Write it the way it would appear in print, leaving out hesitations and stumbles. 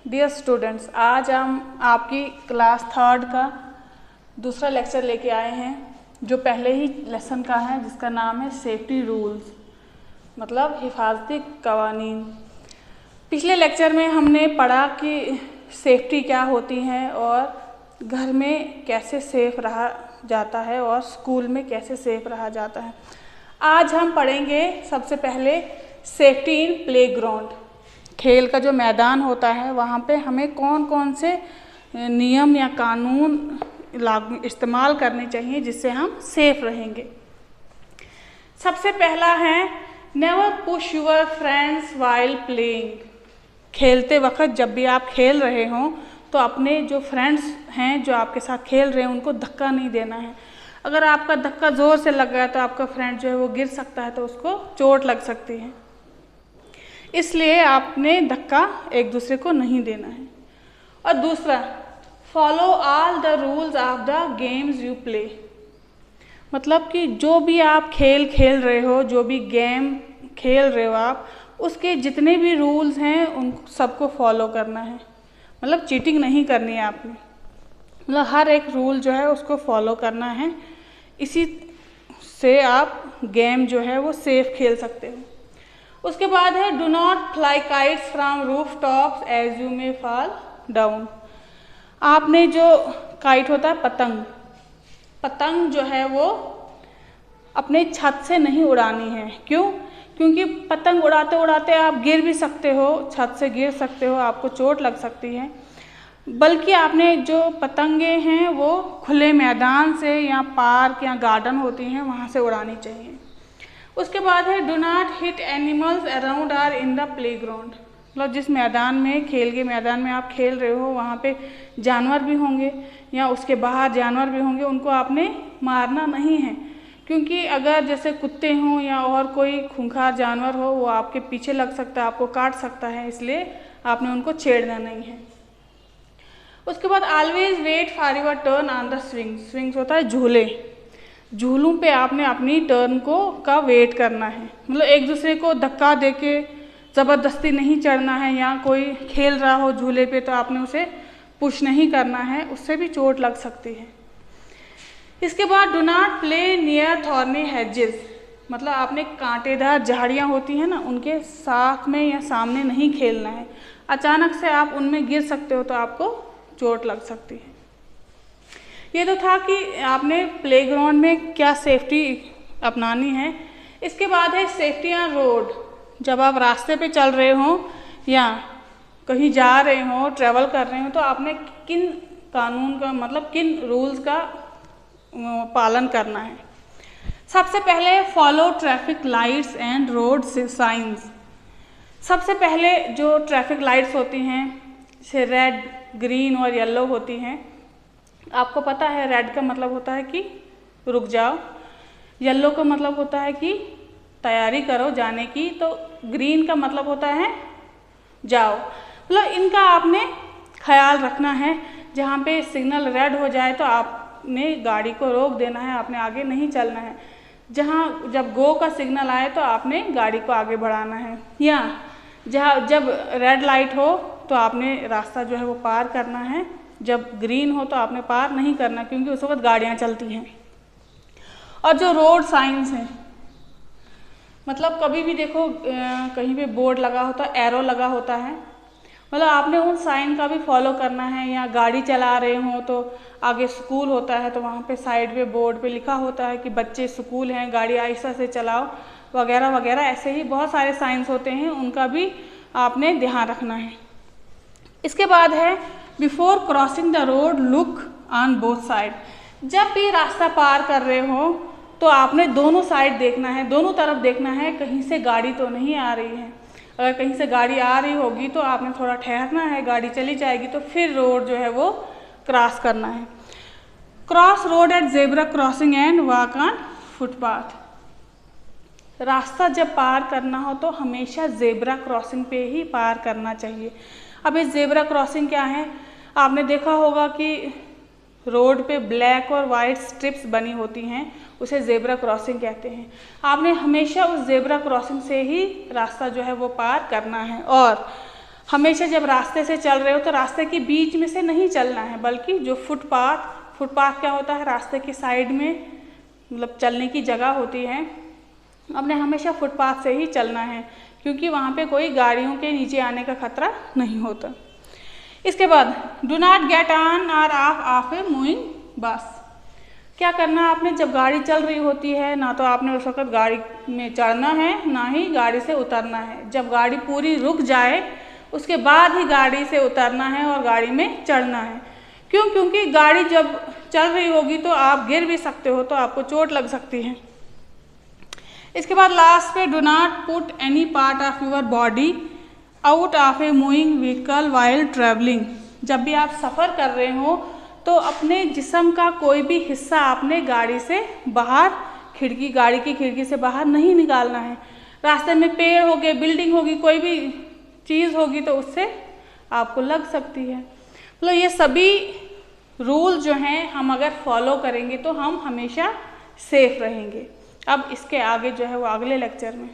Dear students, आज हम आपकी क्लास थर्ड का दूसरा लेक्चर लेके आए हैं जो पहले ही लेसन का है, जिसका नाम है सेफ्टी रूल्स, मतलब हिफाजती कवानीन। पिछले लेक्चर में हमने पढ़ा कि सेफ्टी क्या होती है और घर में कैसे सेफ रहा जाता है और स्कूल में कैसे सेफ रहा जाता है। आज हम पढ़ेंगे सबसे पहले सेफ्टी इन प्लेग्राउंड। खेल का जो मैदान होता है वहाँ पे हमें कौन कौन से नियम या कानून इस्तेमाल करने चाहिए जिससे हम सेफ रहेंगे। सबसे पहला है never push your friends while playing. खेलते वक्त जब भी आप खेल रहे हों तो अपने जो फ्रेंड्स हैं जो आपके साथ खेल रहे हैं उनको धक्का नहीं देना है। अगर आपका धक्का ज़ोर से लग गया तो आपका फ्रेंड जो है वो गिर सकता है, तो उसको चोट लग सकती है। इसलिए आपने धक्का एक दूसरे को नहीं देना है। और दूसरा, follow all the rules of the games you play. मतलब कि जो भी आप खेल खेल रहे हो, जो भी गेम खेल रहे हो आप, उसके जितने भी रूल्स हैं उन सबको फॉलो करना है। मतलब चीटिंग नहीं करनी है आपने, मतलब हर एक रूल जो है उसको फॉलो करना है। इसी से आप गेम जो है वो सेफ खेल सकते हो। उसके बाद है do not fly kites from roof tops as you may fall down. आपने जो काइट होता है पतंग जो है वो अपने छत से नहीं उड़ानी है। क्यों? क्योंकि पतंग उड़ाते उड़ाते आप गिर भी सकते हो, छत से गिर सकते हो, आपको चोट लग सकती है। बल्कि आपने जो पतंगे हैं वो खुले मैदान से या पार्क या गार्डन होती हैं वहाँ से उड़ानी चाहिए। उसके बाद है do not hit animals around are in the playground. मतलब जिस मैदान में, खेल के मैदान में आप खेल रहे हो वहाँ पे जानवर भी होंगे या उसके बाहर जानवर भी होंगे, उनको आपने मारना नहीं है। क्योंकि अगर जैसे कुत्ते हों या और कोई खूंखार जानवर हो, वो आपके पीछे लग सकता है, आपको काट सकता है, इसलिए आपने उनको छेड़ना नहीं है। उसके बाद always wait for your turn on the swings. Swings होता है झूले। झूलों पे आपने अपनी टर्न का वेट करना है। मतलब एक दूसरे को धक्का देके ज़बरदस्ती नहीं चढ़ना है, या कोई खेल रहा हो झूले पे तो आपने उसे पुश नहीं करना है, उससे भी चोट लग सकती है। इसके बाद do not play near thorny hedges. मतलब आपने कांटेदार झाड़ियाँ होती हैं ना, उनके साथ में या सामने नहीं खेलना है। अचानक से आप उनमें गिर सकते हो तो आपको चोट लग सकती है। ये तो था कि आपने प्लेग्राउंड में क्या सेफ्टी अपनानी है। इसके बाद है सेफ्टी ऑन रोड। जब आप रास्ते पे चल रहे हो या कहीं जा रहे हो, ट्रैवल कर रहे हो, तो आपने किन कानून का, मतलब किन रूल्स का पालन करना है। सबसे पहले follow traffic lights and road science. सबसे पहले जो ट्रैफिक लाइट्स होती हैं जैसे रेड, ग्रीन और येलो होती हैं, आपको पता है रेड का मतलब होता है कि रुक जाओ, येलो का मतलब होता है कि तैयारी करो जाने की, तो ग्रीन का मतलब होता है जाओ। मतलब इनका आपने ख्याल रखना है। जहाँ पे सिग्नल रेड हो जाए तो आपने गाड़ी को रोक देना है, आपने आगे नहीं चलना है। जहाँ जब गो का सिग्नल आए तो आपने गाड़ी को आगे बढ़ाना है। या जहाँ जब रेड लाइट हो तो आपने रास्ता जो है वो पार करना है। जब ग्रीन हो तो आपने पार नहीं करना, क्योंकि उस वक्त गाड़ियाँ चलती हैं। और जो रोड साइंस हैं, मतलब कभी भी देखो कहीं पे बोर्ड लगा होता है, एरो लगा होता है, मतलब आपने उन साइन का भी फॉलो करना है। या गाड़ी चला रहे हो तो आगे स्कूल होता है तो वहाँ पे साइड पे बोर्ड पे लिखा होता है कि बच्चे स्कूल हैं, गाड़ी आहिस्ता से चलाओ, वगैरह वगैरह। ऐसे ही बहुत सारे साइंस होते हैं, उनका भी आपने ध्यान रखना है। इसके बाद है before crossing the road look on both side. जब भी रास्ता पार कर रहे हो तो आपने दोनों साइड देखना है, दोनों तरफ देखना है, कहीं से गाड़ी तो नहीं आ रही है। अगर कहीं से गाड़ी आ रही होगी तो आपने थोड़ा ठहरना है, गाड़ी चली जाएगी तो फिर रोड जो है वो क्रॉस करना है। Cross road at zebra crossing and walk on footpath. रास्ता जब पार करना हो तो हमेशा जेब्रा क्रॉसिंग पे ही पार करना चाहिए। अब इस जेब्रा क्रॉसिंग क्या है, आपने देखा होगा कि रोड पे ब्लैक और वाइट स्ट्रिप्स बनी होती हैं, उसे जेब्रा क्रॉसिंग कहते हैं। आपने हमेशा उस जेब्रा क्रॉसिंग से ही रास्ता जो है वो पार करना है। और हमेशा जब रास्ते से चल रहे हो तो रास्ते के बीच में से नहीं चलना है, बल्कि जो फुटपाथ क्या होता है, रास्ते के साइड में मतलब चलने की जगह होती है, अपने हमेशा फुटपाथ से ही चलना है, क्योंकि वहाँ पे कोई गाड़ियों के नीचे आने का खतरा नहीं होता। इसके बाद डू नॉट गेट ऑन और ऑफ ए मूविंग बस। क्या करना है आपने, जब गाड़ी चल रही होती है ना तो आपने उस वक्त गाड़ी में चढ़ना है, ना ही गाड़ी से उतरना है। जब गाड़ी पूरी रुक जाए उसके बाद ही गाड़ी से उतरना है और गाड़ी में चढ़ना है। क्यों? क्योंकि गाड़ी जब चल रही होगी तो आप गिर भी सकते हो, तो आपको चोट लग सकती है। इसके बाद लास्ट पे do not put any part of your body out of a moving vehicle while travelling. जब भी आप सफ़र कर रहे हो तो अपने जिस्म का कोई भी हिस्सा आपने गाड़ी से बाहर, गाड़ी की खिड़की से बाहर नहीं निकालना है। रास्ते में पेड़ हो गए, बिल्डिंग होगी, कोई भी चीज़ होगी तो उससे आपको लग सकती है। मतलब ये सभी रूल जो हैं हम अगर फॉलो करेंगे तो हम हमेशा सेफ रहेंगे। अब इसके आगे जो है वो अगले लेक्चर में